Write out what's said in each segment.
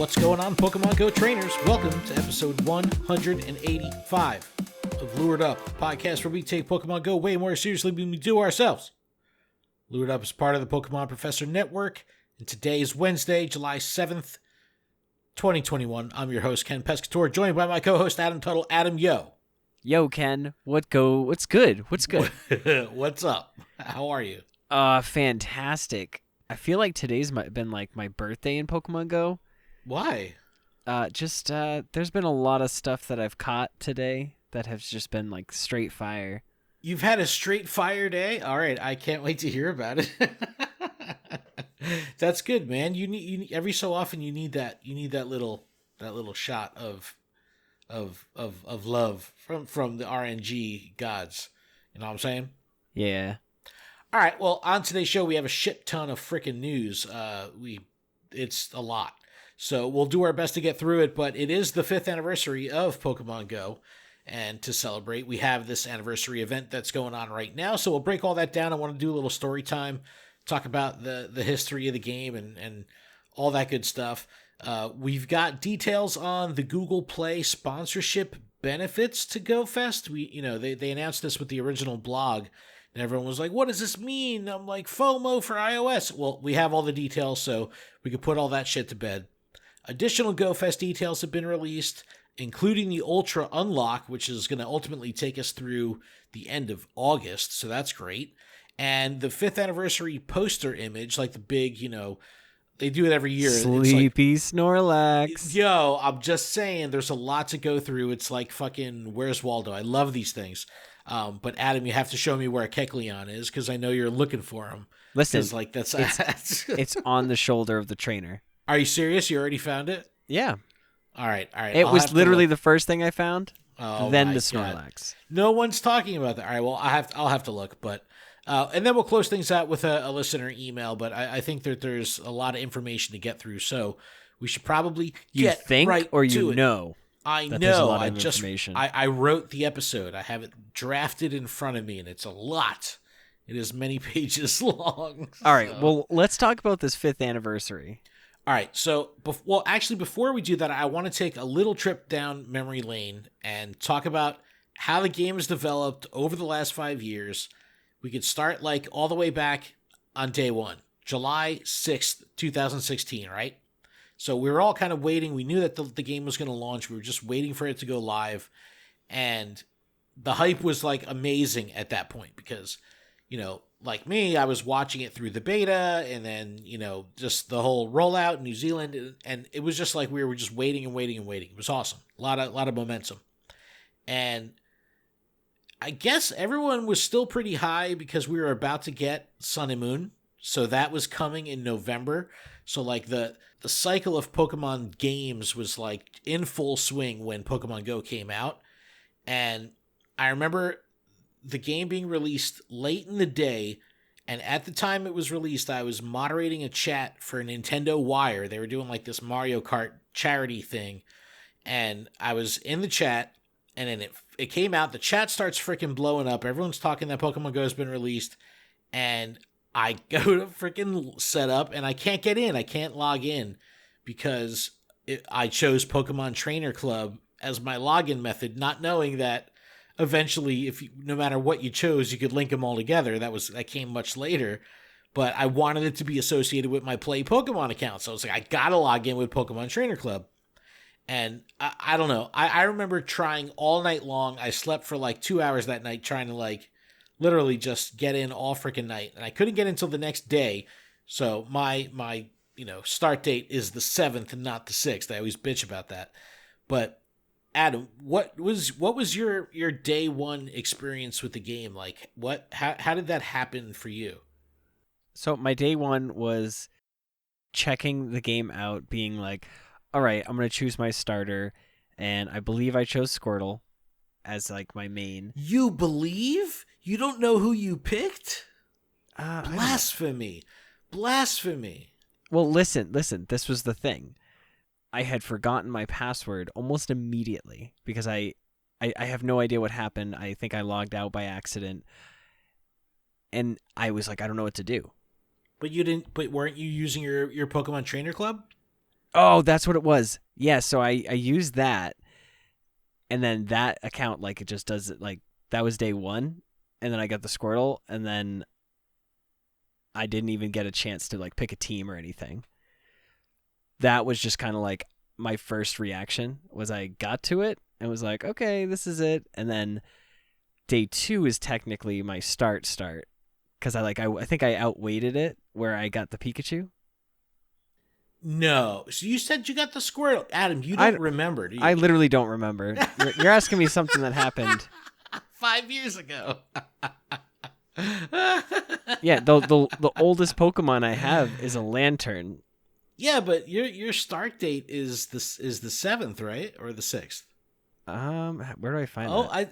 What's going on, Pokemon Go trainers? Welcome to episode 185 of Lured Up, a podcast where we take Pokemon Go way more seriously than we do ourselves. Lured Up is part of the Pokemon Professor Network, and today is Wednesday, July 7th, 2021. I'm your host, Ken Pescatore, joined by my co-host, Adam Tuttle. Adam, yo. Yo, Ken. What's good? What's up? How are you? Fantastic. I feel like today's been like my birthday in Pokemon Go. Why? There's been a lot of stuff that I've caught today that has just been like straight fire. You've had a straight fire day? All right, I can't wait to hear about it. That's good, man. You need every so often you need that little shot of love from the RNG gods. You know what I'm saying? Yeah. All right, well, on today's show we have a shit ton of freaking news. It's a lot. So we'll do our best to get through it, but it is the 5th anniversary of Pokemon Go. And to celebrate, we have this anniversary event that's going on right now. So we'll break all that down. I want to do a little story time, talk about the history of the game and all that good stuff. We've got details on the Google Play sponsorship benefits to GoFest. They announced this with the original blog, and everyone was like, what does this mean? I'm like, FOMO for iOS. Well, we have all the details, so we could put all that shit to bed. Additional GoFest details have been released, including the Ultra Unlock, which is going to ultimately take us through the end of August, so that's great. And the 5th anniversary poster image, like the big, they do it every year. Sleepy Snorlax. Yo, I'm just saying, there's a lot to go through. It's like fucking Where's Waldo? I love these things. But Adam, you have to show me where a Kecleon is, because I know you're looking for him. Listen, it's on the shoulder of the trainer. Are you serious? You already found it? Yeah. All right. It was literally the first thing I found. Oh, then the Snorlax. No one's talking about that. All right. Well, I'll have to look, but and then we'll close things out with a listener email. But I think that there's a lot of information to get through, so we should probably get right to it. I know. I wrote the episode. I have it drafted in front of me, and it's a lot. It is many pages long. All right. Well, let's talk about this 5th anniversary. All right, so, before we do that, I want to take a little trip down memory lane and talk about how the game has developed over the last 5 years. We could start, all the way back on day one, July 6th, 2016, right? So we were all kind of waiting. We knew that the game was going to launch. We were just waiting for it to go live. And the hype was, amazing at that point because, like me, I was watching it through the beta and then, just the whole rollout in New Zealand. And it was just like we were just waiting and waiting and waiting. It was awesome. A lot of momentum. And I guess everyone was still pretty high because we were about to get Sun and Moon. So that was coming in November. So the cycle of Pokemon games was in full swing when Pokemon Go came out. And I remember the game being released late in the day, and at the time it was released, I was moderating a chat for Nintendo Wire. They were doing this Mario Kart charity thing, and I was in the chat, and then it came out. The chat starts freaking blowing up. Everyone's talking that Pokemon Go has been released, and I go to freaking set up, and I can't get in. I can't log in because I chose Pokemon Trainer Club as my login method, not knowing that eventually, no matter what you chose, you could link them all together. That came much later, but I wanted it to be associated with my Play Pokemon account. So I was like, I gotta log in with Pokemon Trainer Club. And I don't know. I remember trying all night long. I slept for 2 hours that night trying to literally just get in all freaking night. And I couldn't get in until the next day. So my start date is the 7th and not the 6th. I always bitch about that. But Adam, what was your day one experience with the game? How did that happen for you? So my day one was checking the game out, being all right, I'm going to choose my starter. And I believe I chose Squirtle as my main. You believe? You don't know who you picked? Blasphemy. Blasphemy. Well, listen, this was the thing. I had forgotten my password almost immediately because I have no idea what happened. I think I logged out by accident. And I was I don't know what to do. But weren't you using your Pokemon Trainer Club? Oh, that's what it was. Yeah, so I used that, and then that account, like, it just does it, like, that was day one, and then I got the Squirtle, and then I didn't even get a chance to, like, pick a team or anything. That was just kind of, like, my first reaction, was I got to it, and was like, okay, this is it, and then day two is technically my start, because I think I outweighted it, where I got the Pikachu. No. So you said you got the Squirtle. Adam, you don't remember, do you? I literally don't remember. You're asking me something that happened 5 years ago. Yeah, the oldest Pokemon I have is a Lantern. Yeah, but your start date is the 7th, right? Or the 6th? Where do I find that?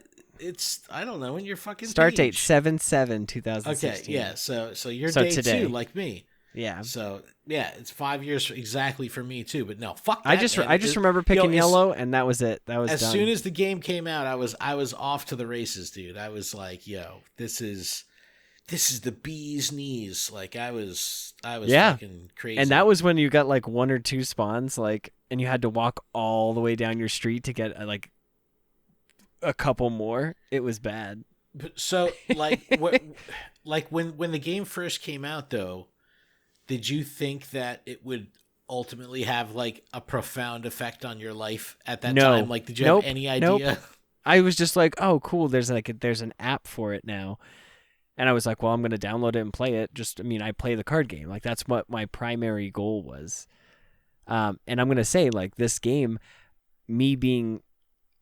I don't know, in your fucking start page. date 7/7/2016. Okay, yeah. So you're So day today. 2 like me. Yeah. So yeah, it's 5 years exactly for me too. But no, fuck that. I just remember picking yellow, and that was it. That was as done. soon as the game came out, I was off to the races, dude. I was like, yo, this is the bee's knees. Like I was fucking crazy. And that was when you got like 1 or 2 spawns, like, and you had to walk all the way down your street to get like a couple more. It was bad. So like like when the game first came out though, did you think that it would ultimately have like a profound effect on your life at that time? Like, did you have any idea? I was just like, oh, cool. There's an app for it now. And I was like, well, I'm going to download it and play it. I play the card game. Like, that's what my primary goal was. And I'm going to say, like, this game, me being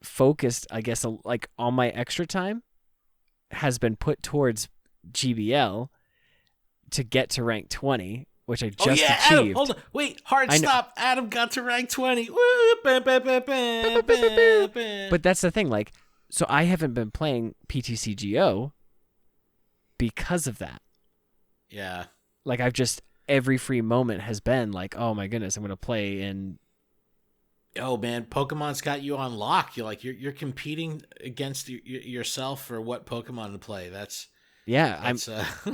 focused, I guess, like, on my extra time has been put towards GBL to get to rank 20, which I just achieved. Adam, hold on. Wait, hard stop. Adam got to rank 20. Woo, bam, bam, bam, bam, bam, bam. But that's the thing, like, so I haven't been playing PTCGO because of that. Yeah. Like, I've just, every free moment has been like, oh my goodness, I'm going to play. And oh man, Pokemon's got you on lock. You're competing against yourself for what Pokemon to play. I'm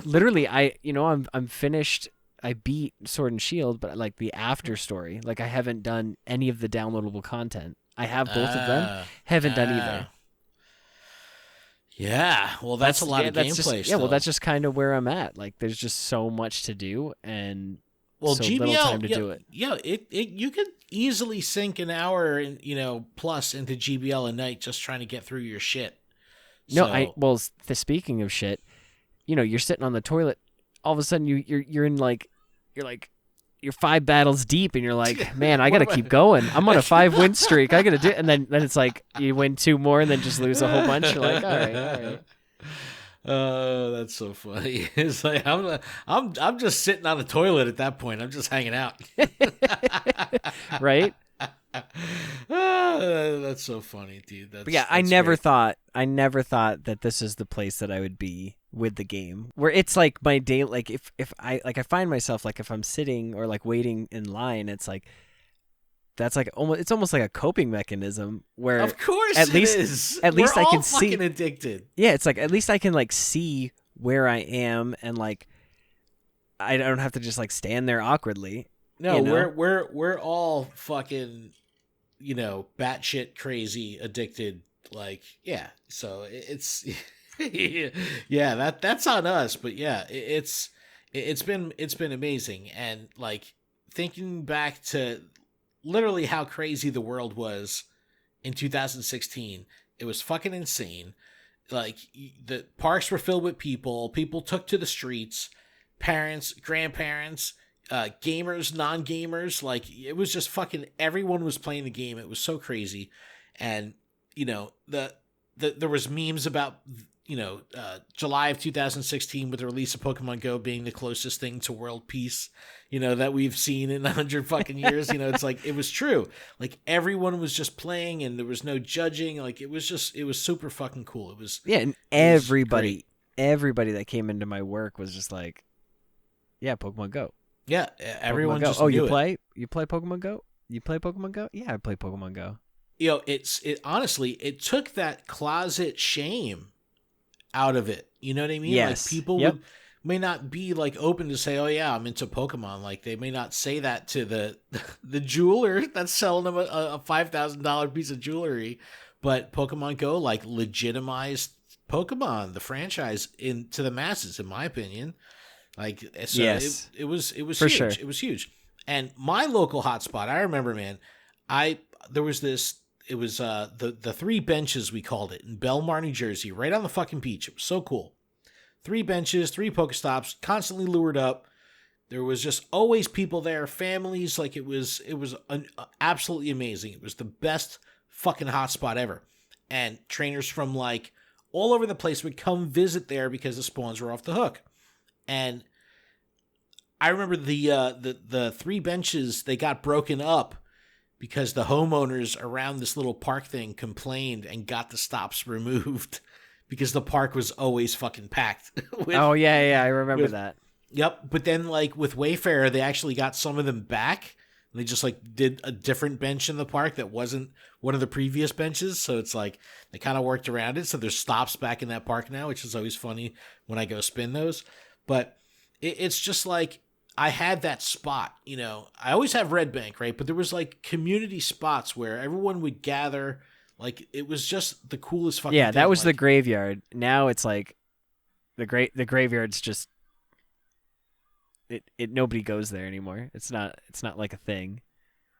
literally, I'm finished. I beat Sword and Shield, but like the after story, like I haven't done any of the downloadable content. I have both of them. Haven't done either. Yeah, well, that's a lot of gameplay. Well, that's just kind of where I'm at. Like, there's just so much to do, and so GBL, little time to do it. Yeah, you could easily sink an hour, plus into GBL a night just trying to get through your shit. No, speaking of shit, you're sitting on the toilet, all of a sudden you're 5 battles deep, and you're like, man, I gotta keep going. I'm on a 5-win streak. I gotta do it. And then it's like you win 2 more and then just lose a whole bunch. You're like, all right. Oh, that's so funny. It's like I'm just sitting on the toilet at that point. I'm just hanging out. Right? That's so funny, dude. But yeah, I never thought that this is the place that I would be with the game, where it's like my day. Like if I find myself, like, if I'm sitting or like waiting in line, it's like that's like almost like a coping mechanism where of course at least we're I can all see fucking addicted. Yeah, it's like at least I can like see where I am, and like I don't have to just like stand there awkwardly. No, we're all fucking, batshit crazy addicted. Like, yeah. So it's, yeah, that's on us. But yeah, it's been amazing. And like thinking back to literally how crazy the world was in 2016, it was fucking insane. Like the parks were filled with people. People took to the streets, parents, grandparents, gamers, non-gamers. Like it was just fucking everyone was playing the game. It was so crazy. And there was memes about July of 2016 with the release of Pokemon Go being the closest thing to world peace that we've seen in 100 fucking years. It's like it was true. Like everyone was just playing and there was no judging. Like it was super fucking cool. It was and everybody that came into my work was just like, yeah, Pokemon Go. Yeah, everyone just knew you play Pokemon Go? You play Pokemon Go? Yeah, I play Pokemon Go. It honestly, it took that closet shame out of it. You know what I mean? Yes. Like people may not be like open to say, oh yeah, I'm into Pokemon. Like they may not say that to the the jeweler that's selling them a $5,000 piece of jewelry, but Pokemon Go like legitimized Pokemon, the franchise, into the masses, in my opinion. Like so, Yes, it was for huge. sure. It was huge. And my local hotspot, I remember, man. There was this. It was the three benches, we called it, in Belmar, New Jersey, right on the fucking beach. It was so cool. 3 benches, 3 Pokestops, constantly lured up. There was just always people there, families. Like it was absolutely amazing. It was the best fucking hotspot ever. And trainers from like all over the place would come visit there because the spawns were off the hook. And I remember the 3 benches, they got broken up because the homeowners around this little park thing complained and got the stops removed because the park was always fucking packed. Oh yeah, I remember that. Yep, but then like with Wayfarer, they actually got some of them back. And they just like did a different bench in the park that wasn't one of the previous benches, so it's like they kind of worked around it. So there's stops back in that park now, which is always funny when I go spin those. But it's just like I had that spot, you know. I always have Red Bank, right? But there was like community spots where everyone would gather. Like it was just the coolest fucking thing. That was the like, graveyard. Now it's like the graveyard's just it nobody goes there anymore. It's not like a thing.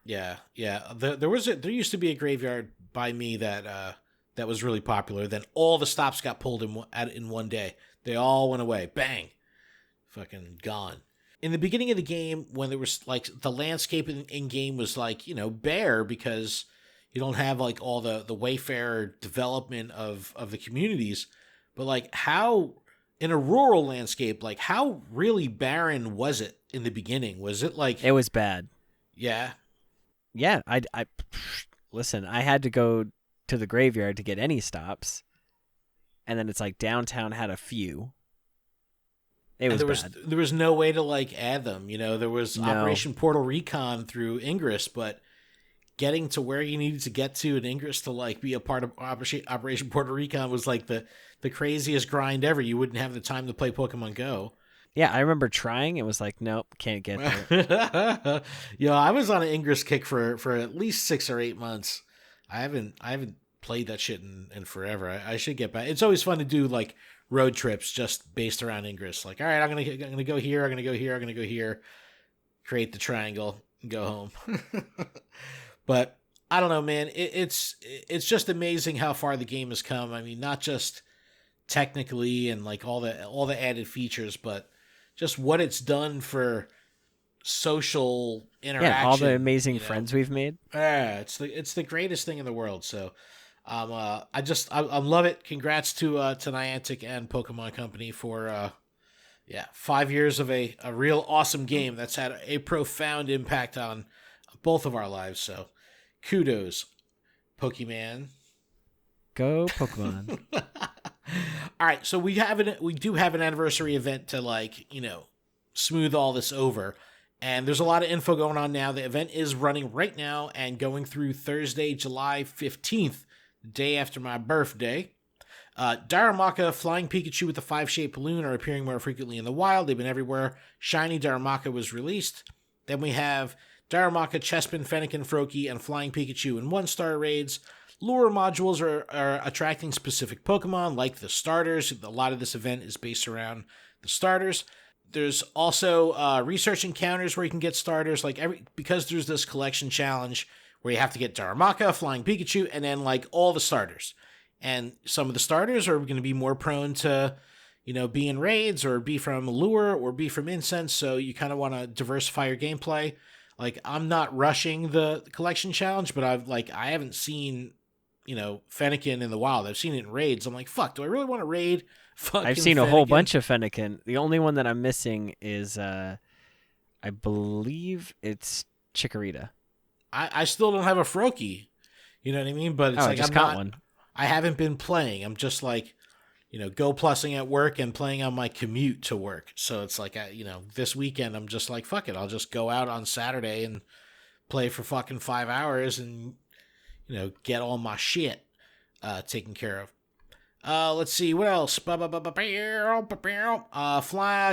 Yeah. There used to be a graveyard by me that was really popular. Then all the stops got pulled in one day. They all went away. Bang. Fucking gone. In the beginning of the game, when there was like the landscape in game was like, you know, bare because you don't have like all the Wayfarer development of the communities, but like how in a rural landscape, like how really barren was it in the beginning? Was it like it was bad? Yeah. Yeah, I listen, I had to go to the graveyard to get any stops. And then it's like downtown had a few. It was bad. There was no way to like add them. You know, there was Operation Portal Recon through Ingress, but getting to where you needed to get to in Ingress to like be a part of Operation Portal Recon was like the craziest grind ever. You wouldn't have the time to play Pokemon Go. Yeah, I remember trying. It was like, nope, can't get there. Yo, I was on an Ingress kick for at least 6 or 8 months. I haven't played that shit in forever. I should get back. It's always fun to do like road trips just based around Ingress. Like, all right, I'm gonna go here. I'm gonna go here. I'm gonna go here. Create the triangle and go home. But I don't know, man. It's just amazing how far the game has come. I mean, not just technically and like all the added features, but just what it's done for social interaction. Yeah, all the amazing friends we've made. Yeah, it's the greatest thing in the world. So, I love it. Congrats to Niantic and Pokemon Company for 5 years of a real awesome game that's had a profound impact on both of our lives. So, kudos, Pokemon. Go Pokemon. All right, so we do have an anniversary event to like, you know, smooth all this over. And there's a lot of info going on now. The event is running right now and going through Thursday, July 15th, the day after my birthday. Darumaka, Flying Pikachu with the 5-shaped balloon are appearing more frequently in the wild. They've been everywhere. Shiny Darumaka was released. Then we have Darumaka, Chespin, Fennekin, Froakie, and Flying Pikachu in 1-star raids. Lure modules are attracting specific Pokemon, like the starters. A lot of this event is based around the starters. There's also research encounters where you can get starters, because there's this collection challenge where you have to get Darumaka, Flying Pikachu, and then like all the starters. And some of the starters are going to be more prone to, you know, be in raids or be from lure or be from incense. So you kind of want to diversify your gameplay. Like, I'm not rushing the collection challenge, but I haven't seen, you know, Fennekin in the wild. I've seen it in raids. I'm like, fuck, do I really want to raid I've seen a whole bunch of Fennekin. The only one that I'm missing is, I believe it's Chikorita. I still don't have a Froakie. You know what I mean? But it's I just got one. I haven't been playing. I'm just like, you know, go plussing at work and playing on my commute to work. So it's like, this weekend, I'm just like, fuck it. I'll just go out on Saturday and play for fucking 5 hours and, you know, get all my shit taken care of. Let's see what else. Fly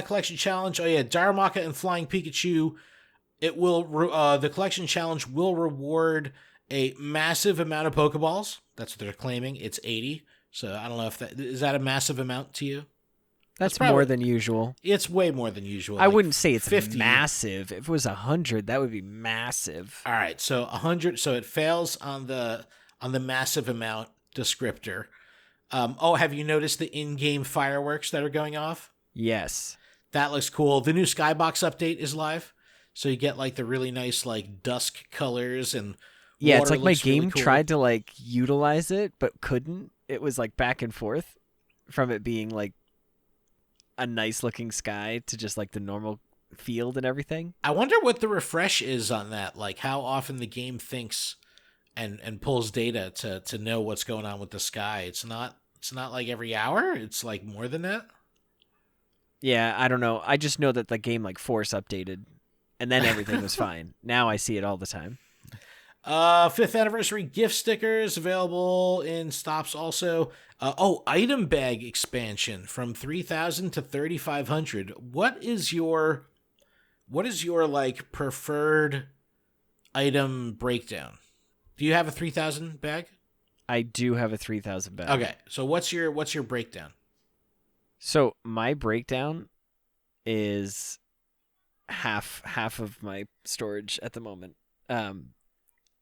collection challenge. Oh yeah, Darumaka and Flying Pikachu. It will the collection challenge will reward a massive amount of Pokeballs. That's what they're claiming. It's 80. So I don't know if that is that a massive amount to you. That's probably more than usual. It's way more than usual. I wouldn't say it's 50. massive. If it was 100, that would be massive. All right, so 100. So it fails on the massive amount descriptor. Have you noticed the in-game fireworks that are going off? Yes. That looks cool. The new Skybox update is live. So you get like the really nice like dusk colors and yeah, it's like my game really cool. tried to like utilize it but couldn't. It was like back and forth from it being like a nice looking sky to just like the normal field and everything. I wonder what the refresh is on that, like how often the game thinks and pulls data to know what's going on with the sky. It's not like every hour, it's like more than that. Yeah, I don't know. I just know that the game like force updated and then everything was fine. Now I see it all the time. 5th anniversary gift stickers available in stops also. Item bag expansion from 3,000 to 3,500. What is your like preferred item breakdown? Do you have a 3,000 bag? I do have a 3,000 bag. Okay, so what's your breakdown? So my breakdown is half of my storage at the moment.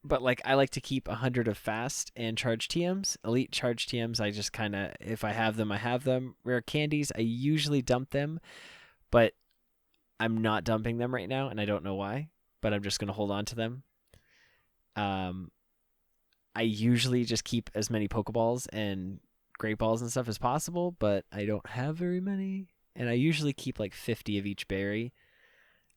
But like I like to keep 100 of fast and charge TMs. Elite charge TMs, I just kind of, if I have them, I have them. Rare candies, I usually dump them, but I'm not dumping them right now, and I don't know why, but I'm just going to hold on to them. I usually just keep as many Pokeballs and Great Balls and stuff as possible, but I don't have very many, and I usually keep like 50 of each berry.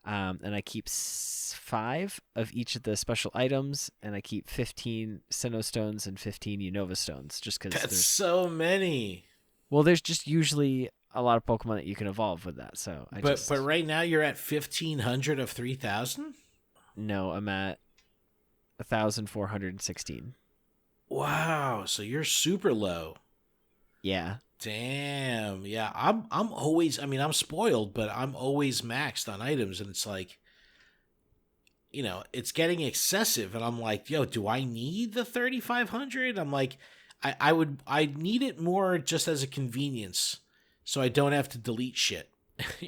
And I keep 5 of each of the special items, and I keep 15 Sinnoh Stones and 15 Unova Stones, just because that's so many. Well, there's just usually a lot of Pokemon that you can evolve with that. So, but right now you're at 1,500 of 3,000. No, I'm at 1,416. Wow, so you're super low. Yeah. Damn. Yeah, I'm always, I mean, I'm spoiled, but I'm always maxed on items, and it's like, you know, it's getting excessive, and I'm like, yo, do I need the 3,500? I'm like, I need it more just as a convenience, so I don't have to delete shit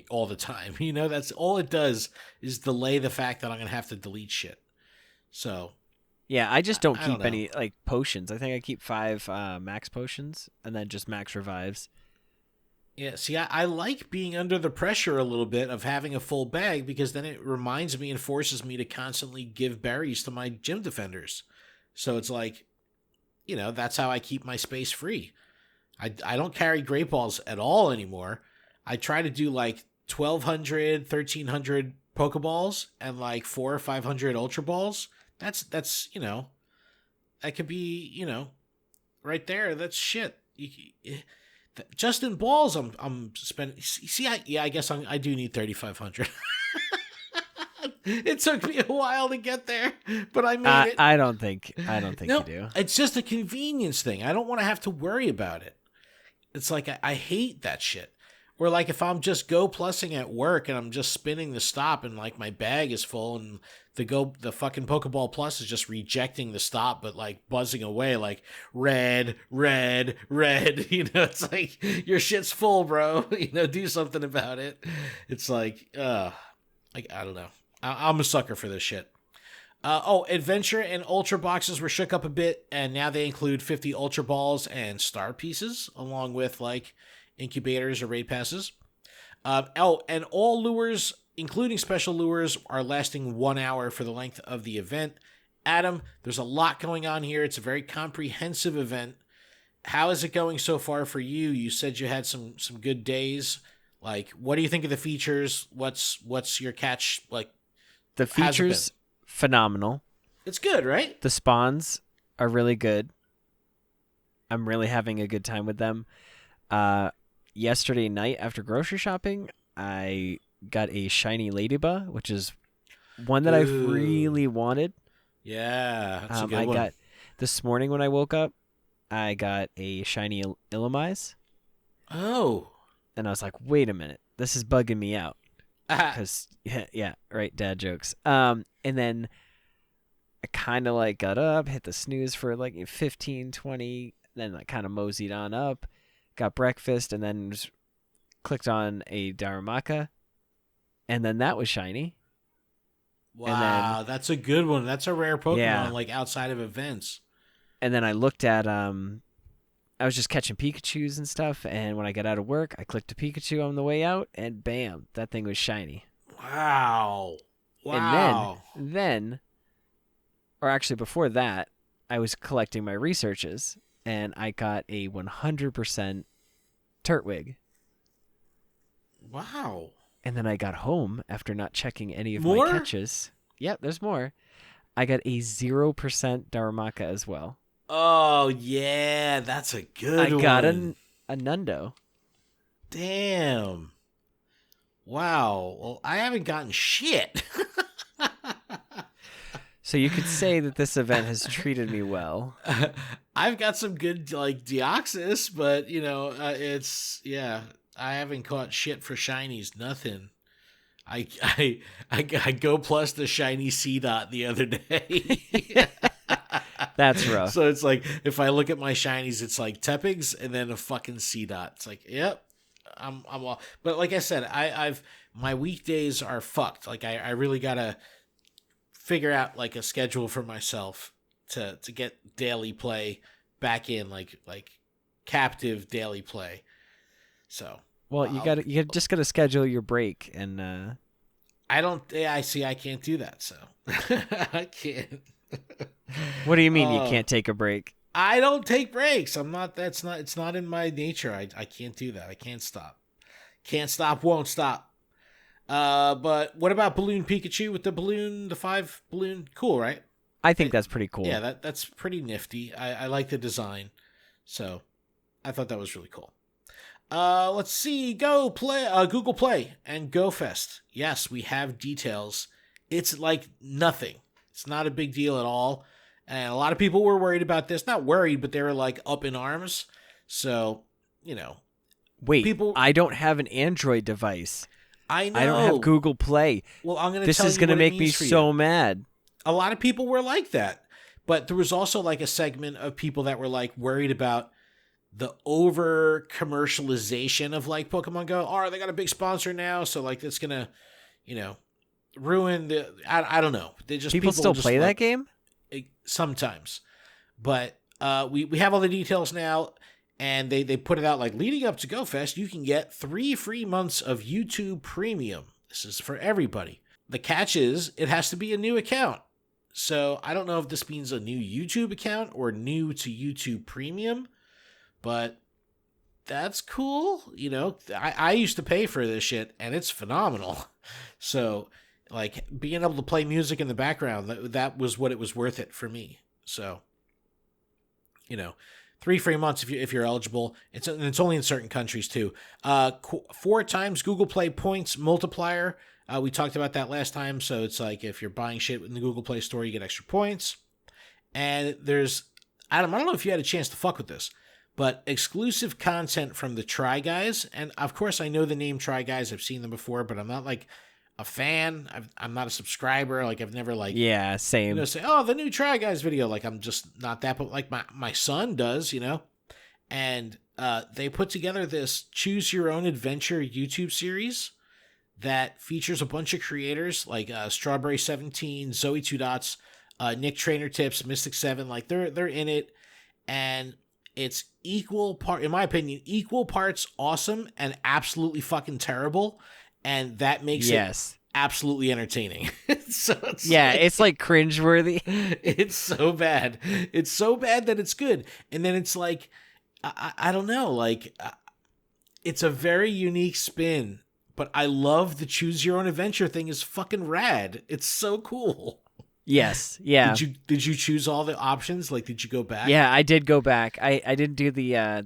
all the time. You know, that's all it does is delay the fact that I'm gonna have to delete shit. So yeah, I just don't keep know. any like potions. I think I keep 5 max potions and then just max revives. Yeah, see, I like being under the pressure a little bit of having a full bag, because then it reminds me and forces me to constantly give berries to my gym defenders. So it's like, you know, that's how I keep my space free. I don't carry Great Balls at all anymore. I try to do like 1,200, 1,300 Pokeballs and like 400 or 500 Ultra Balls. That's you know, that could be, you know, right there. That's shit. Just in balls, I'm spending. See, I guess I do need 3,500. It took me a while to get there, but I made it. I don't think No, you do. It's just a convenience thing. I don't want to have to worry about it. It's like I hate that shit. Or like if I'm just go plussing at work and I'm just spinning the stop and like my bag is full and the fucking Pokeball Plus is just rejecting the stop but like buzzing away like red. You know, it's like your shit's full, bro. You know, do something about it. It's like, I don't know. I'm a sucker for this shit. Adventure and Ultra boxes were shook up a bit, and now they include 50 Ultra Balls and Star Pieces, along with like incubators or raid passes. And all lures, including special lures, are lasting 1 hour for the length of the event. Adam, there's a lot going on here. It's a very comprehensive event. How is it going so far for you? You said you had some good days. Like, what do you think of the features? What's your catch? Like, the features, phenomenal. It's good, right? The spawns are really good. I'm really having a good time with them. Yesterday night after grocery shopping, I got a shiny Ladybug, which is one that I've really wanted. Yeah, that's a good one. Got this morning when I woke up, I got a shiny Illumise. Oh. And I was like, wait a minute, this is bugging me out. Ah. Because, yeah, right, dad jokes. And then I kind of like got up, hit the snooze for like 15, 20, then I kind of moseyed on up, got breakfast, and then just clicked on a Darumaka, and then that was shiny. Wow, that's a good one. That's a rare Pokemon, Yeah. like outside of events. And then I looked at, I was just catching Pikachus and stuff, and when I got out of work, I clicked a Pikachu on the way out, and bam, that thing was shiny. Wow. And then, or actually before that, I was collecting my researches, and I got a 100% Turtwig. Wow. And then I got home after not checking any of More? my catches. Yep, there's more. I got a 0% Darumaka as well. Oh, yeah, that's a good one. I got a Nundo. Damn. Wow. Well, I haven't gotten shit. So you could say that this event has treated me well. I've got some good, like, Deoxys, but, it's, yeah, I haven't caught shit for shinies. Nothing. I go plus the shiny C-Dot the other day. That's rough. So it's like, if I look at my shinies, it's like Tepigs and then a fucking C-Dot. It's like, yep, I'm all. But like I said, my weekdays are fucked. Like I really gotta figure out like a schedule for myself to get daily play back in, like captive daily play. So. Well, you just gotta schedule your break, and I see. I can't do that. So I can't. What do you mean you can't take a break? I don't take breaks. It's not in my nature. I can't do that. I can't stop. Can't stop, won't stop. But what about Balloon Pikachu with the 5 balloon? Cool, right? I think that's pretty cool. Yeah, that's pretty nifty. I like the design. So I thought that was really cool. Let's see. Go play Google Play and Go Fest. Yes, we have details. It's like nothing. It's not a big deal at all. And a lot of people were worried about this. Not worried, but they were like up in arms. So, Wait, people. I don't have an Android device. I know. I don't have Google Play. Well, I'm going to This tell is you going to what it make me means for so you. mad. A lot of people were like that. But there was also like a segment of people that were like worried about the over commercialization of like Pokemon Go. They got a big sponsor now, so like it's gonna, ruin the. I don't know. People still play that game sometimes, but we have all the details now, and they put it out like leading up to Go Fest. You can get 3 free months of YouTube Premium. This is for everybody. The catch is it has to be a new account. So I don't know if this means a new YouTube account or new to YouTube Premium. But that's cool. I used to pay for this shit, and it's phenomenal. So, like, being able to play music in the background, that was what it was worth it for me. So, 3 free months if you're eligible. It's only in certain countries, too. 4 times Google Play points multiplier. We talked about that last time. So, it's like if you're buying shit in the Google Play Store, you get extra points. And there's, Adam, I don't know if you had a chance to fuck with this, but exclusive content from the Try Guys. And of course, I know the name Try Guys. I've seen them before, but I'm not like a fan. I'm not a subscriber. Like I've never like, yeah, same. Say, oh, the new Try Guys video. Like I'm just not that, but like my son does, and they put together this Choose Your Own Adventure YouTube series that features a bunch of creators like Strawberry 17, Zoe Two Dots, Nick Trainer Tips, Mystic 7. Like they're in it, and it's in my opinion, equal parts awesome and absolutely fucking terrible. And that makes it absolutely entertaining. So it's like cringeworthy. It's so bad. It's so bad that it's good. And then it's like, I don't know, like it's a very unique spin, but I love the choose your own adventure thing is fucking rad. It's so cool. Yes. Yeah. Did you choose all the options? Like, did you go back? Yeah, I did go back. I didn't do the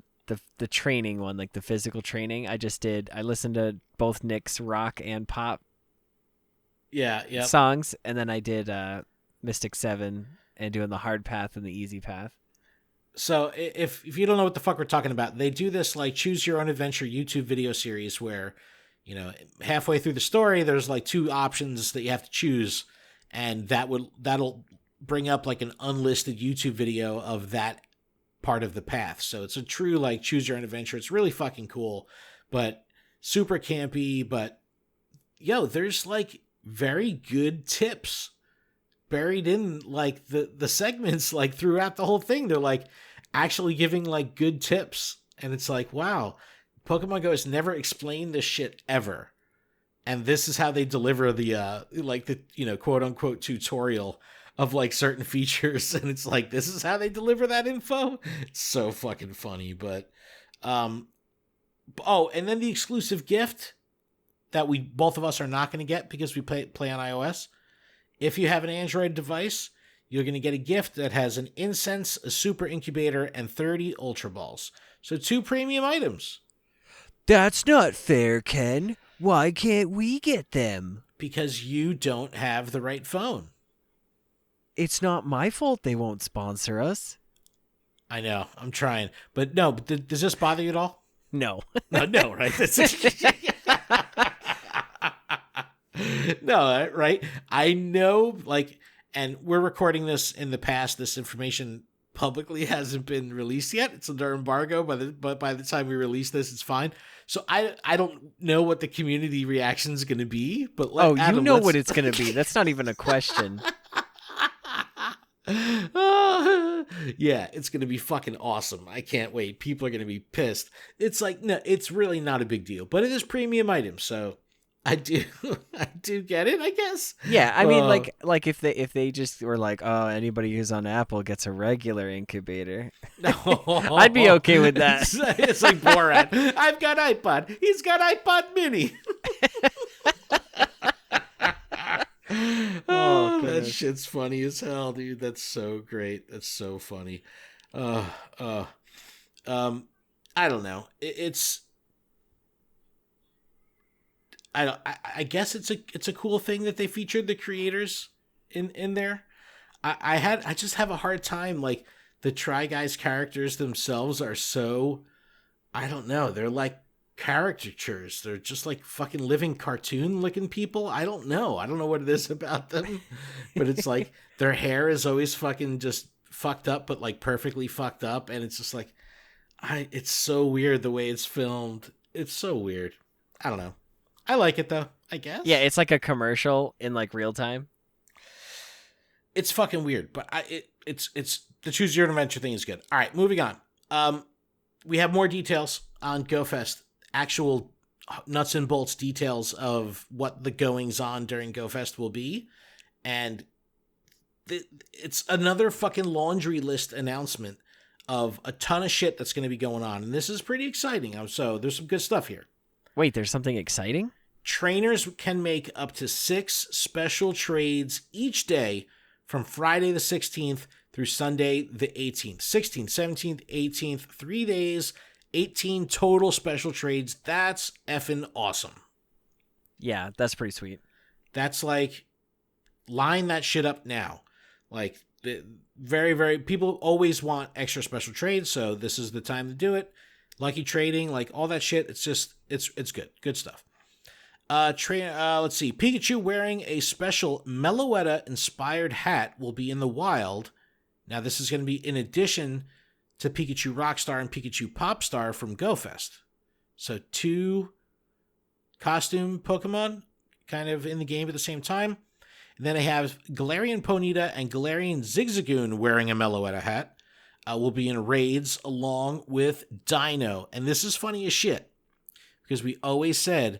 training one, like the physical training. I listened to both Nick's rock and pop songs, and then I did Mystic 7 and doing the hard path and the easy path. So if you don't know what the fuck we're talking about, they do this like choose your own adventure YouTube video series where, halfway through the story, there's like two options that you have to choose, and that'll bring up like an unlisted YouTube video of that part of the path. So it's a true like choose your own adventure. It's really fucking cool, but super campy. But there's like very good tips buried in like the segments, like throughout the whole thing. They're like actually giving like good tips, and it's like, wow, Pokemon Go has never explained this shit ever, and this is how they deliver the quote unquote tutorial of like certain features, and it's like, this is how they deliver that info. It's so fucking funny. But and then the exclusive gift that we both of us are not going to get because we play on iOS. If you have an Android device, you're going to get a gift that has an incense, a super incubator, and 30 Ultra Balls. So 2 premium items. That's not fair, Ken. Why can't we get them? Because you don't have the right phone. It's not my fault they won't sponsor us. I know. I'm trying. But no, does this bother you at all? No. No, right? No, right? I know, like, and we're recording this in the past. This information publicly hasn't been released yet. It's under embargo, but by the time we release this, it's fine. So I don't know what the community reaction is going to be. But Adam, what it's going to be. That's not even a question. Yeah, it's going to be fucking awesome. I can't wait. People are going to be pissed. It's like, no, it's really not a big deal, but it is premium items, so I do get it, I guess. Yeah, I mean, like if they just were like, oh, anybody who's on Apple gets a regular incubator, I'd be okay with that. It's like Borat. I've got iPod. He's got iPod Mini. Oh, that shit's funny as hell, dude. That's so great. That's so funny. I don't know. I guess it's a cool thing that they featured the creators in there. I just have a hard time, like, the Try Guys characters themselves are so, I don't know, they're like caricatures. They're just like fucking living cartoon looking people. I don't know what it is about them, but it's like their hair is always fucking just fucked up, but like perfectly fucked up, and it's just like, it's so weird the way it's filmed. It's so weird. I don't know. I like it though, I guess. Yeah, it's like a commercial in like real time. It's fucking weird, but it's the choose your own adventure thing is good. All right, moving on. We have more details on GoFest. Actual nuts and bolts details of what the goings on during GoFest will be, and it's another fucking laundry list announcement of a ton of shit that's going to be going on, and this is pretty exciting. So there's some good stuff here. Wait, there's something exciting? Trainers can make up to 6 special trades each day from Friday the 16th through Sunday the 18th. 16th, 17th, 18th, 3 days, 18 total special trades. That's effing awesome. Yeah, that's pretty sweet. That's like, line that shit up now. Like, very, very, people always want extra special trades, so this is the time to do it. Lucky trading, like all that shit. It's just, it's good. Good stuff. Let's see. Pikachu wearing a special Meloetta inspired hat will be in the wild. Now, this is going to be in addition to Pikachu Rockstar and Pikachu Popstar from GoFest. So 2 costume Pokemon kind of in the game at the same time. And then I have Galarian Ponyta and Galarian Zigzagoon wearing a Meloetta hat. Will be in raids along with Dino. And this is funny as shit, because we always said,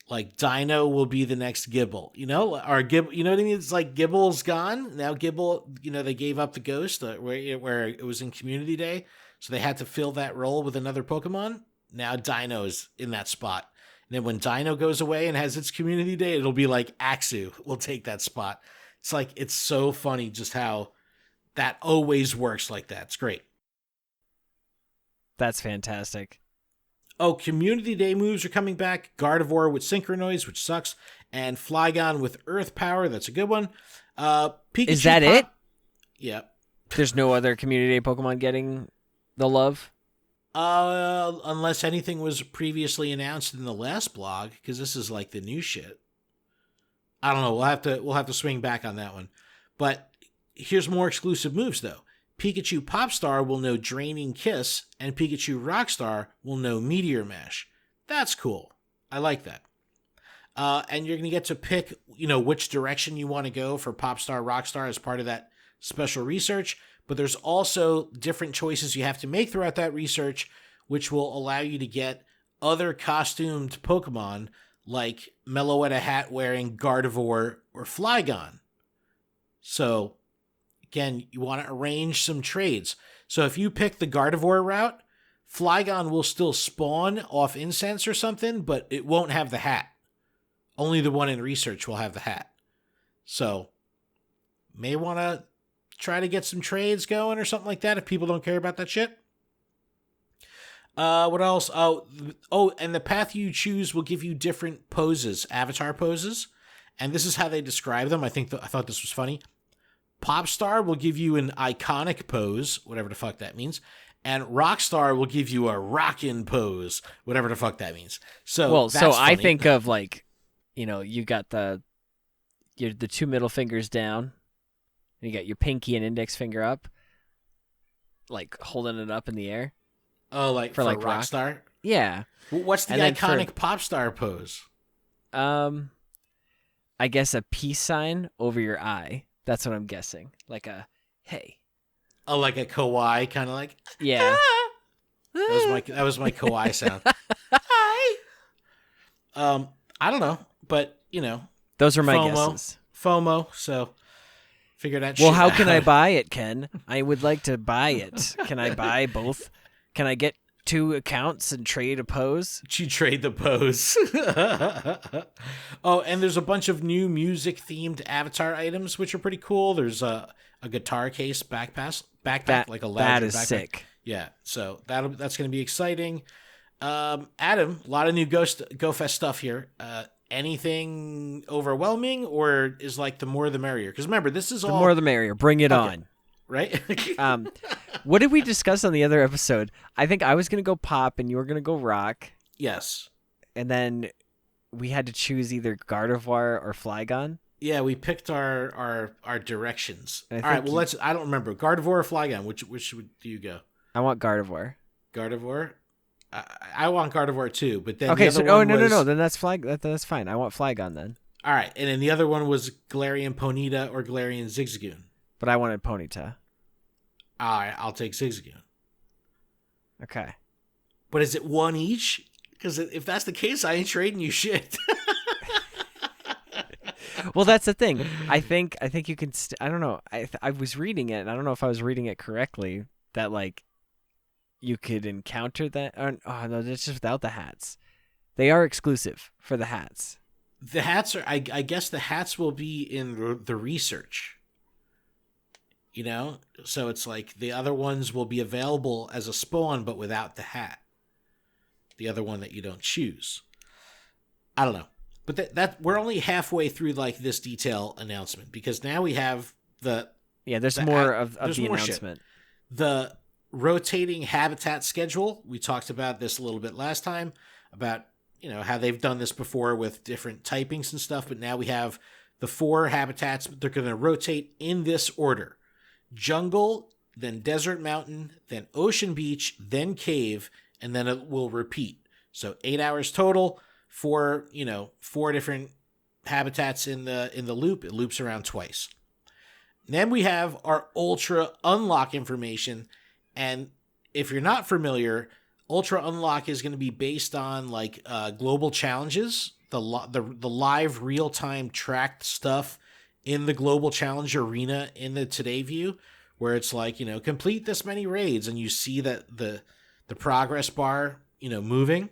like, Dino will be the next Gibble. You know, or Gibble, you know what I mean? It's like Gibble's gone. Now Gibble, they gave up the ghost where it was in Community Day. So they had to fill that role with another Pokemon. Now Dino's in that spot. And then when Dino goes away and has its Community Day, it'll be like Axu will take that spot. It's like, it's so funny just how that always works like that. It's great. That's fantastic. Oh, Community Day moves are coming back. Gardevoir with Synchronoise, which sucks, and Flygon with Earth Power. That's a good one. Pikachu Is that it? Yeah. There's no other Community Day Pokemon getting the love? Unless anything was previously announced in the last blog, because this is like the new shit. I don't know. We'll have to swing back on that one. But here's more exclusive moves though. Pikachu Popstar will know Draining Kiss, and Pikachu Rockstar will know Meteor Mash. That's cool. I like that. And you're gonna get to pick, which direction you want to go for Popstar Rockstar as part of that special research. But there's also different choices you have to make throughout that research, which will allow you to get other costumed Pokemon like Meloetta hat wearing Gardevoir or Flygon. So, again, you want to arrange some trades. So if you pick the Gardevoir route, Flygon will still spawn off Incense or something, but it won't have the hat. Only the one in research will have the hat. So, may want to try to get some trades going or something like that if people don't care about that shit. What else? Oh, and the path you choose will give you different poses, avatar poses, and this is how they describe them. I thought this was funny. Popstar will give you an iconic pose, whatever the fuck that means, and Rockstar will give you a rockin' pose, whatever the fuck that means. So I think of you got the two middle fingers down. You got your pinky and index finger up, like holding it up in the air. Oh, like for Rockstar? Yeah. What's the iconic Popstar pose? I guess a peace sign over your eye. That's what I'm guessing. Like a hey. Oh, like a kawaii, kind of like yeah. That was my kawaii sound. Hi. I don't know, but those are my FOMO, guesses. FOMO. So. Figure that well, shit how out. can I buy it, Ken? I would like to buy it. Can I buy both? Can I get 2 accounts and trade a pose? You trade the pose. Oh, and there's a bunch of new music-themed avatar items, which are pretty cool. There's a guitar case backpack, like a ladder that is backpack. sick. Yeah, so that's going to be exciting. Adam, a lot of new GoFest stuff here. Anything overwhelming, or is like the more the merrier? Because remember, this is the more the merrier. Bring it on. Right? What did we discuss on the other episode? I think I was going to go Pop and you were going to go Rock. Yes. And then we had to choose either Gardevoir or Flygon. Yeah, we picked our directions. All right, well, I don't remember. Gardevoir or Flygon? Which do you go? I want Gardevoir. Gardevoir? I want Gardevoir too, but then okay. The other one was... no. Then that's that's fine. I want Flygon then. All right, and then the other one was Galarian Ponyta or Galarian Zigzagoon. But I wanted Ponyta. All right, I'll take Zigzagoon. Okay. But is it one each? Because if that's the case, I ain't trading you shit. Well, that's the thing. I think you can. I don't know. I was reading it, and I don't know if I was reading it correctly. That like. You could encounter that. Oh no, that's just without the hats. They are exclusive for the hats. The hats are. I guess the hats will be in the research. So it's like the other ones will be available as a spawn, but without the hat. The other one that you don't choose. I don't know, but that we're only halfway through like this detail announcement because now we have the. Yeah, there's more of the announcement. The rotating habitat schedule. We talked about this a little bit last time about, how they've done this before with different typings and stuff, but now we have the 4 habitats. They're going to rotate in this order. Jungle, then desert mountain, then ocean beach, then cave, and then it will repeat. So 8 hours total for, 4 different habitats in the loop. It loops around twice. Then we have our Ultra Unlock information. And if you're not familiar, Ultra Unlock is going to be based on like global challenges, the live real-time tracked stuff in the global challenge arena in the Today View, where it's like, complete this many raids and you see that the progress bar, moving.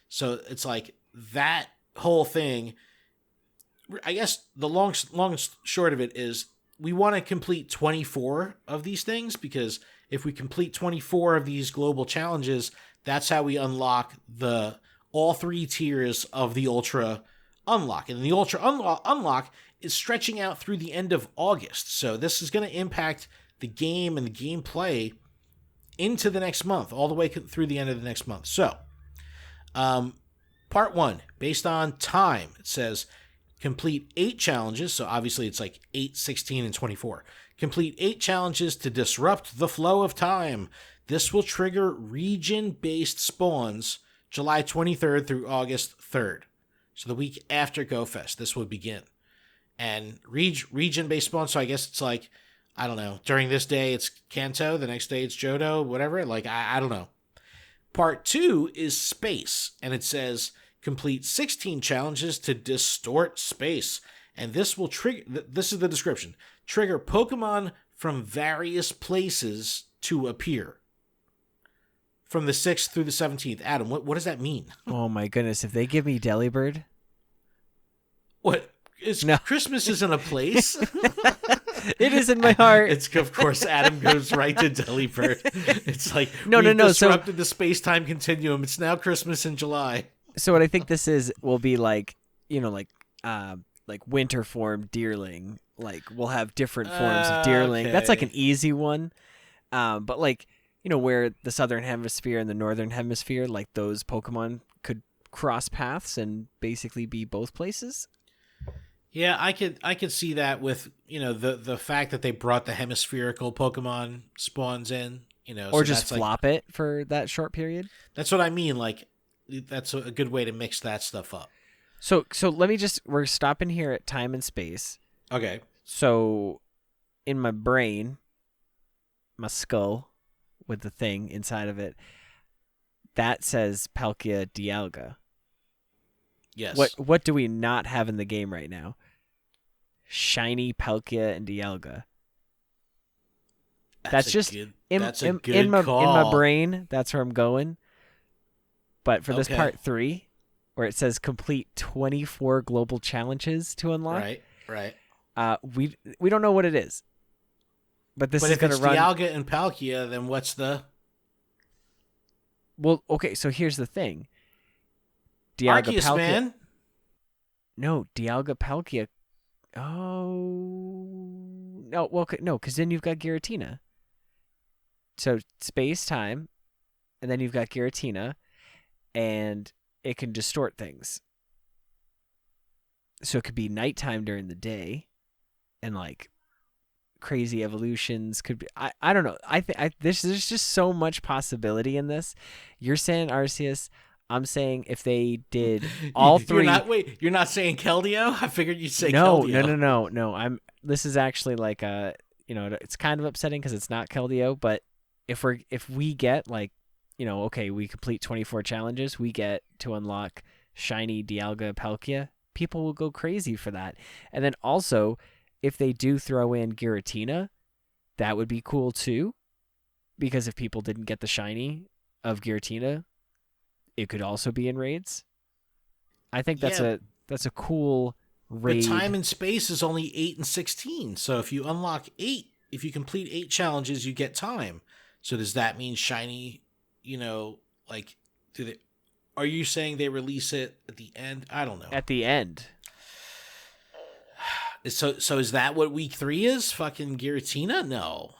So it's like that whole thing. I guess the long short of it is we want to complete 24 of these things because if we complete 24 of these global challenges, that's how we unlock all 3 tiers of the Ultra Unlock. And the Ultra Unlock is stretching out through the end of August. So this is going to impact the game and the gameplay into the next month, all the way through the end of the next month. So, part 1, based on time, it says complete 8 challenges. So obviously it's like 8, 16, and 24. Complete 8 challenges to disrupt the flow of time. This will trigger region-based spawns July 23rd through August 3rd. So the week after GoFest, this would begin. And region-based spawns, so I guess it's like, I don't know, during this day it's Kanto, the next day it's Johto, whatever. Like, I don't know. Part 2 is space, and it says complete 16 challenges to distort space. And this will trigger, this is the description, trigger Pokemon from various places to appear. From the 6th through the 17th. Adam, what does that mean? Oh my goodness, if they give me Delibird. What? Christmas isn't a place? It is in my heart. It's, of course, Adam goes right to Delibird. It's like, no. disrupted the space-time continuum. It's now Christmas in July. So what I think this will be like, like winter form Deerling. Like, we'll have different forms of Deerling. Okay. That's like an easy one. But like, where the southern hemisphere and the northern hemisphere, like those Pokemon could cross paths and basically be both places. Yeah, I could see that with, the fact that they brought the hemispherical Pokemon spawns in, or so just flop it for that short period. That's what I mean. Like, that's a good way to mix that stuff up. So let me we're stopping here at time and space. Okay. So in my brain, my skull with the thing inside of it, that says Palkia Dialga. Yes. What do we not have in the game right now? Shiny Palkia and Dialga. That's just in my brain. That's where I'm going. But for this part 3, where it says complete 24 global challenges to unlock, right. We don't know what it is. But this is going to run. But if it's Dialga and Palkia, then what's the? Well, okay. So here's the thing. Dialga Arceus, Palkia. Man. No, Dialga Palkia. Oh no! Well, no, because then you've got Giratina. So space time, and then you've got Giratina, and it can distort things. So it could be nighttime during the day, and like crazy evolutions could be. I don't know. There's just so much possibility in this. You're saying Arceus. I'm saying if they did all 3. You're not saying Keldeo? I figured you'd say Keldeo. No. This is actually like it's kind of upsetting because it's not Keldeo, but if we get like, we complete 24 challenges, we get to unlock Shiny Dialga Palkia, people will go crazy for that. And then also, if they do throw in Giratina, that would be cool too, because if people didn't get the Shiny of Giratina, it could also be in raids. I think that's a cool raid. But time and space is only 8 and 16. So if you unlock 8, if you complete 8 challenges, you get time. So does that mean Shiny, like, are you saying they release it at the end? I don't know. At the end. So is that what week 3 is? Fucking Giratina? No.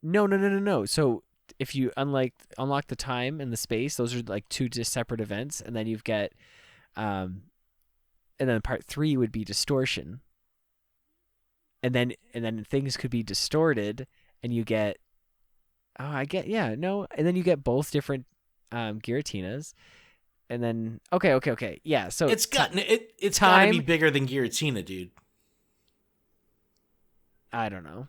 No. So if you unlock the time and the space, those are like 2 just separate events, and then you've got, and then part 3 would be distortion, and then things could be distorted, and you get, and then you get both different Giratinas, and then okay, yeah. So it's got to be bigger than Giratina, dude. I don't know.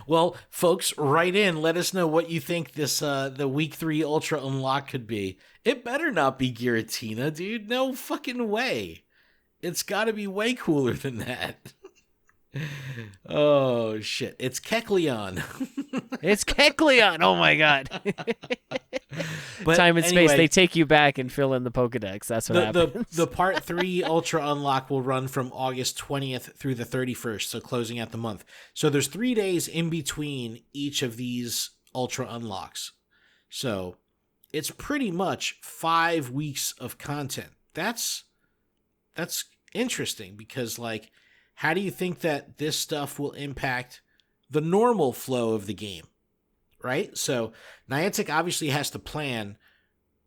Well, folks, write in. Let us know what you think this the week 3 Ultra Unlock could be. It better not be Giratina, dude. No fucking way. It's got to be way cooler than that. Oh shit! It's Kecleon. It's Kecleon. Oh my god. But time and anyway, space, they take you back and fill in the Pokedex. That's what happens. The part 3 Ultra Unlock will run from August 20th through the 31st, so closing out the month. So there's 3 days in between each of these Ultra Unlocks. So it's pretty much 5 weeks of content. That's interesting because, like, how do you think that this stuff will impact the normal flow of the game, right? So Niantic obviously has to plan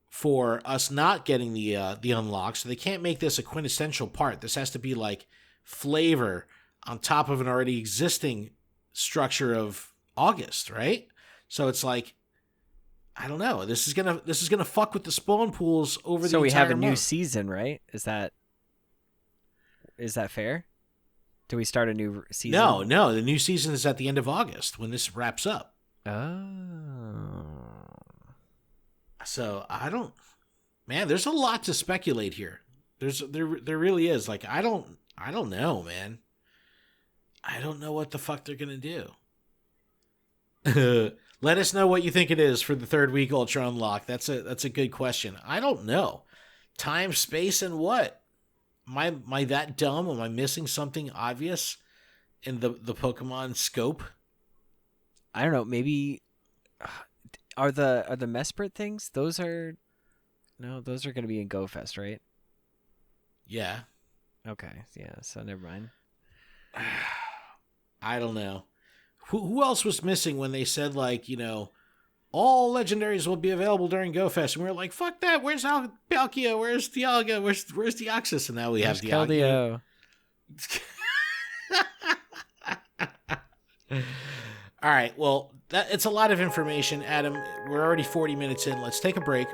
for us not getting the unlock, so they can't make this a quintessential part. This has to be like flavor on top of an already existing structure of August, right? So it's like, I don't know. This is gonna fuck with the spawn pools over the entire month. So we have a new season, right? Is that fair? Do we start a new season? No. The new season is at the end of August when this wraps up. Oh. So I don't, man. There's a lot to speculate here. There really is. Like I don't know, man. I don't know what the fuck they're gonna do. Let us know what you think it is for the third week Ultra Unlock. That's a good question. I don't know. Time, space, and what? Am I that dumb? Am I missing something obvious in the Pokemon scope? I don't know. Maybe are the Mesprit things? Those are going to be in Go Fest, right? Yeah. Okay. Yeah. So never mind. I don't know. Who else was missing when they said, like, you know, all legendaries will be available during Go Fest? And we were like, fuck that. Where's Palkia? Where's Dialga? Where's Deoxys? And now we have Dialga. All right. Well, it's a lot of information, Adam. We're already 40 minutes in. Let's take a break.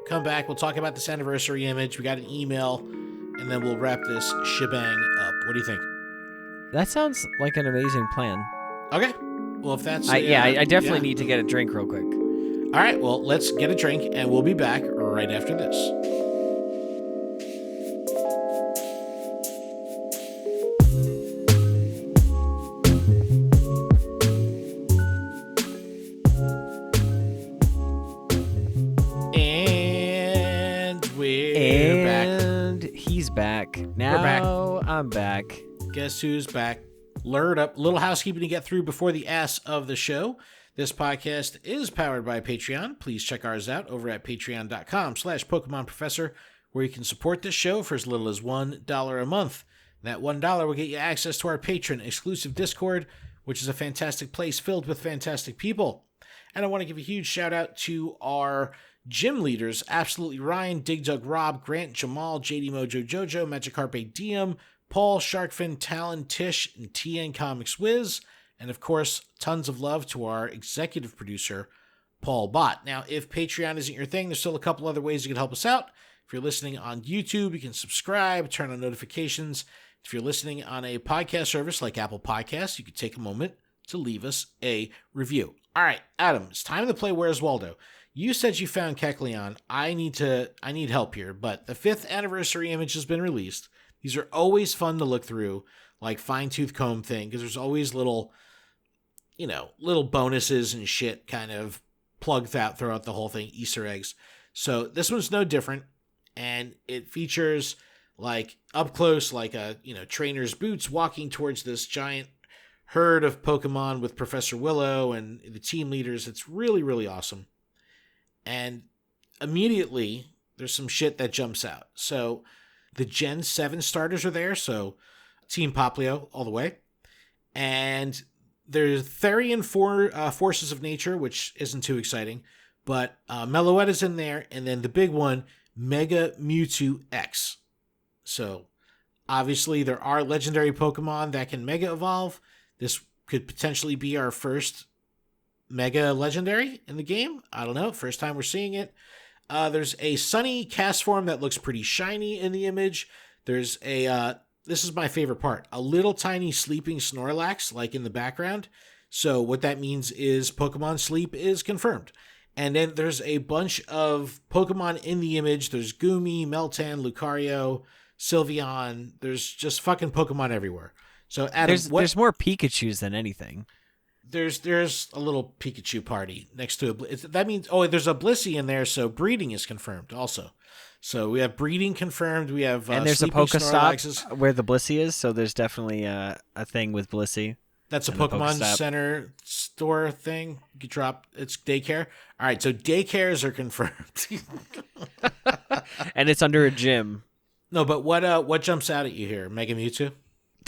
Come back. We'll talk about this anniversary image. We got an email, and then we'll wrap this shebang up. What do you think? That sounds like an amazing plan. Okay. Well, if that's... I definitely need to get a drink real quick. All right. Well, let's get a drink, and we'll be back right after this. And we're back. And he's back. Now We're back. I'm back. Guess who's back? Lured up. Little housekeeping to get through before the ass of the show. This podcast is powered by Patreon. Please check ours out over at patreon.com/Pokemon Professor, where you can support this show for as little as $1 a month. That $1 will get you access to our patron exclusive Discord, which is a fantastic place filled with fantastic people. And I want to give a huge shout out to our gym leaders, Absolutely Ryan, Dig Dug Rob, Grant, Jamal, JD Mojo Jojo, Magikarp DM, Paul, Sharkfin, Talon, Tish, and TN Comics Wiz, and of course, tons of love to our executive producer, Paul Bhatt. Now, if Patreon isn't your thing, there's still a couple other ways you can help us out. If you're listening on YouTube, you can subscribe, turn on notifications. If you're listening on a podcast service like Apple Podcasts, you could take a moment to leave us a review. All right, Adam, it's time to play Where's Waldo. You said you found Kecleon. I need help here, but the 5th anniversary image has been released. These are always fun to look through, like fine-tooth comb thing, because there's always little bonuses and shit kind of plugged out throughout the whole thing, Easter eggs. So this one's no different, and it features like up close, like a trainer's boots walking towards this giant herd of Pokemon with Professor Willow and the team leaders. It's really, really awesome. And immediately there's some shit that jumps out. So the Gen 7 starters are there, so Team Poplio all the way. And there's Therian Forces of Nature, which isn't too exciting, but Meloetta's in there, and then the big one, Mega Mewtwo X. So obviously there are legendary Pokemon that can Mega Evolve. This could potentially be our first Mega Legendary in the game. I don't know, first time we're seeing it. There's a Sunny cast form that looks pretty shiny in the image. There's this is my favorite part, a little tiny sleeping Snorlax like in the background. So what that means is Pokemon Sleep is confirmed. And then there's a bunch of Pokemon in the image. There's Goomy, Meltan, Lucario, Sylveon. There's just fucking Pokemon everywhere. So Adam, there's more Pikachus than anything. There's a little Pikachu party next to it. That means, there's a Blissey in there, so breeding is confirmed also. So we have breeding confirmed. We have and there's a Pokestop where the Blissey is, so there's definitely a thing with Blissey. That's a Pokemon Center store thing. You could drop it's daycare. All right, so daycares are confirmed. And it's under a gym. No, but what jumps out at you here? Mega Mewtwo?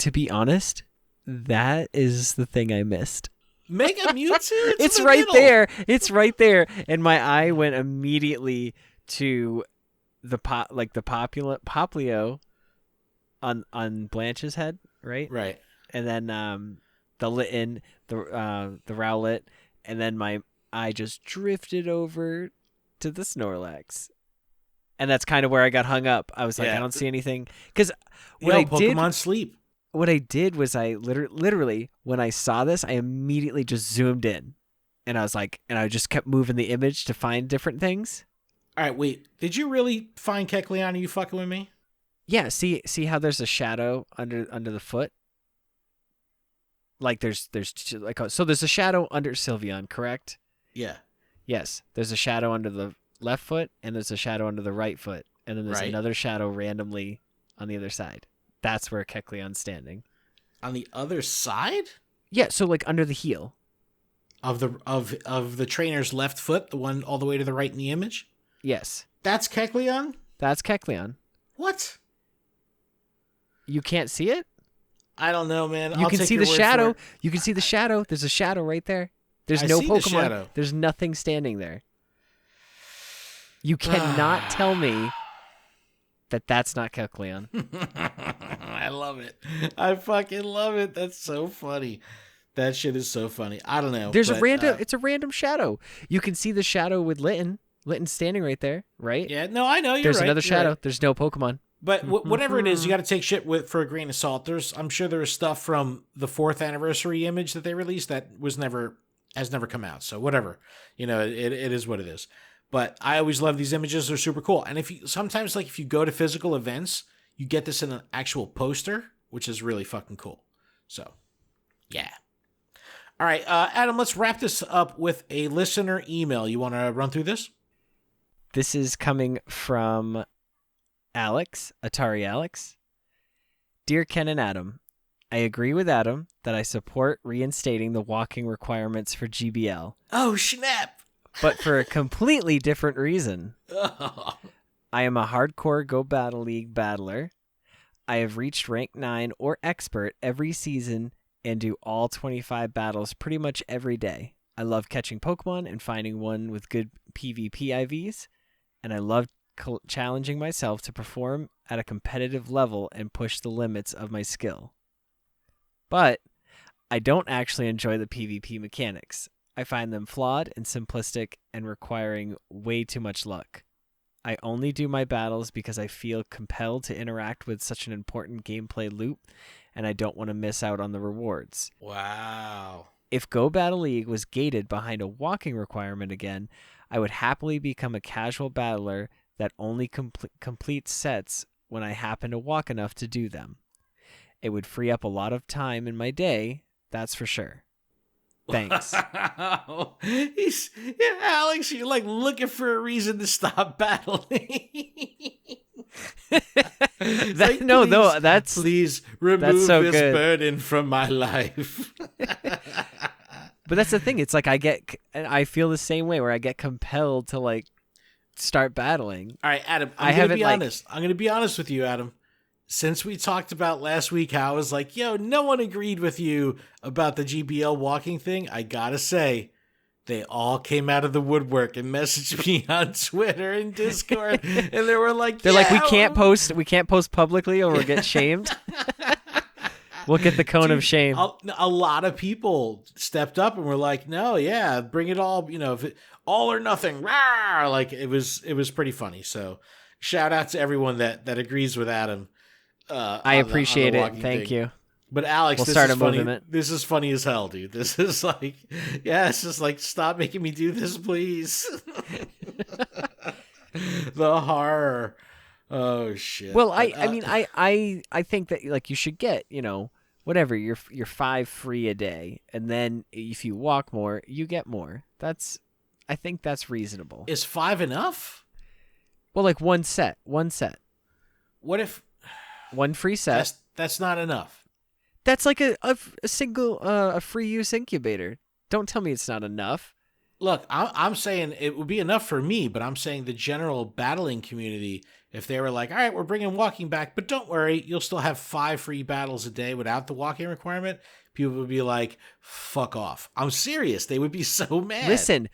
To be honest, that is the thing I missed. Mega Mewtwo? It's right there. It's right there. And my eye went immediately to the Poplio on Blanche's head, right? Right. And then the Litten, the Rowlet, and then my eye just drifted over to the Snorlax. And that's kind of where I got hung up. I was like, I don't see anything. Because Pokemon Sleep. What I did was I literally, when I saw this, I immediately just zoomed in. And I was like, and I just kept moving the image to find different things. All right, wait. Did you really find Kecleon? Are you fucking with me? Yeah, see how there's a shadow under the foot? Like there's a shadow under Sylveon, correct? Yeah. Yes. There's a shadow under the left foot and there's a shadow under the right foot. And then there's another shadow randomly on the other side. That's where Kecleon's standing. On the other side? Yeah, so like under the heel. Of the trainer's left foot, the one all the way to the right in the image? Yes. That's Kecleon? That's Kecleon. What? You can't see it? I don't know, man. You can see the shadow. You can see the shadow. There's a shadow right there. There's no Pokemon. There's nothing standing there. You cannot tell me that that's not Kecleon. I love it. I fucking love it. That's so funny. That shit is so funny. I don't know. It's a random shadow. You can see the shadow with Litten. Litten's standing right there, right? Yeah, no, I know. There's right. another shadow. Right. There's no Pokemon. But whatever it is, you got to take shit for a grain of salt. I'm sure there was stuff from the 4th anniversary image that they released that has never come out. So whatever, it is what it is. But I always love these images. They're super cool. And if you go to physical events, you get this in an actual poster, which is really fucking cool. So, yeah. All right, Adam, let's wrap this up with a listener email. You want to run through this? This is coming from Alex, Atari Alex. Dear Ken and Adam, I agree with Adam that I support reinstating the walking requirements for GBL. Oh, snap! But for a completely different reason. Oh. I am a hardcore Go Battle League battler. I have reached rank 9 or expert every season and do all 25 battles pretty much every day. I love catching Pokemon and finding one with good PvP IVs, and I love challenging myself to perform at a competitive level and push the limits of my skill. But I don't actually enjoy the PvP mechanics. I find them flawed and simplistic and requiring way too much luck. I only do my battles because I feel compelled to interact with such an important gameplay loop, and I don't want to miss out on the rewards. Wow. If Go Battle League was gated behind a walking requirement again, I would happily become a casual battler that only completes sets when I happen to walk enough to do them. It would free up a lot of time in my day, that's for sure. Thanks. Alex, you're like looking for a reason to stop battling. Please remove this burden from my life. But that's the thing. It's like I feel the same way where I get compelled to like start battling. All right, Adam, I'm going to be honest. I'm going to be honest with you, Adam. Since we talked about last week how I was like, no one agreed with you about the GBL walking thing, I gotta say, they all came out of the woodwork and messaged me on Twitter and Discord, and they were like, they're like, we can't post publicly or we'll get shamed. We'll get the cone of shame. A lot of people stepped up and were like, no, yeah, bring it all, all or nothing. Rawr! Like it was pretty funny. So shout out to everyone that agrees with Adam. I appreciate it. Thank you. But Alex, we'll start a movement. This is funny as hell, dude. This is like, it's just like, stop making me do this, please. The horror. Oh shit. Well, I think that like you should get, whatever, you're 5 free a day, and then if you walk more, you get more. I think that's reasonable. Is 5 enough? Well, like one set. What if one free set? That's not enough. That's like a single a free use incubator. Don't tell me it's not enough. Look, I'm saying it would be enough for me, but I'm saying the general battling community If they were like, all right, we're bringing walking back, but don't worry, you'll still have 5 free battles a day without the walking requirement, people would be like, fuck off. I'm serious. They would be so mad. Listen,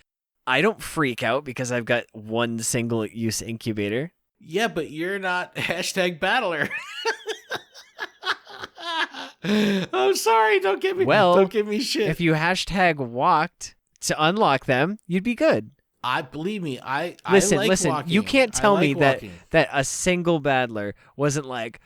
I don't freak out because I've got one single-use incubator. Yeah, but you're not #battler. I'm sorry. Don't give me shit. If you #walked to unlock them, you'd be good. Believe me, I listen. walking. You can't tell me walking. that a single battler wasn't like,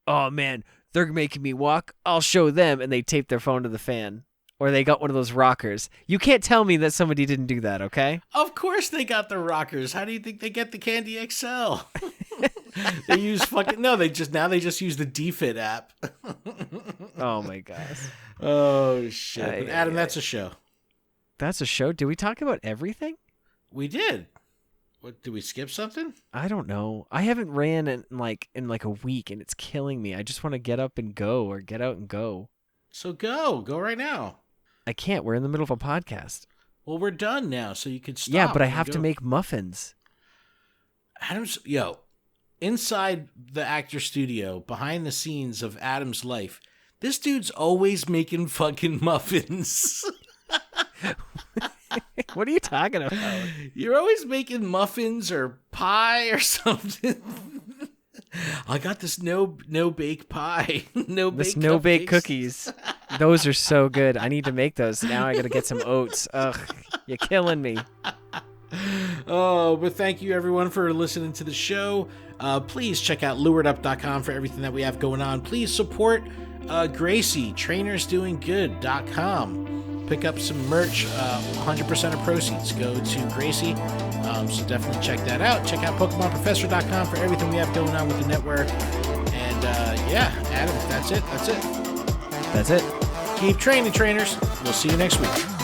oh man, they're making me walk. I'll show them, and they taped their phone to the fan, or they got one of those rockers. You can't tell me that somebody didn't do that, okay? Of course they got the rockers. How do you think they get the Candy XL? They use they just use the DFit app. Oh my gosh. Oh shit. But Adam, that's a show. That's a show? Did we talk about everything? We did. What, did we skip something? I don't know. I haven't ran in like a week, and it's killing me. I just want to get up and go, or get out and go. So go right now. I can't. We're in the middle of a podcast. Well, we're done now, so you could stop. Yeah, but I have to make muffins. Adam's inside the actor studio, behind the scenes of Adam's life, this dude's always making fucking muffins. What are you talking about? You're always making muffins or pie or something. I got this no bake pie. No bake cookies. Those are so good. I need to make those. Now I got to get some oats. Ugh, you're killing me. Oh, but thank you everyone for listening to the show. Please check out luredup.com for everything that we have going on. Please support Gracie, trainersdoinggood.com. Pick up some merch. 100% of proceeds go to Gracie. So definitely check that out. Check out PokemonProfessor.com for everything we have going on with the network. And Adam, that's it. That's it. Keep training, trainers. We'll see you next week.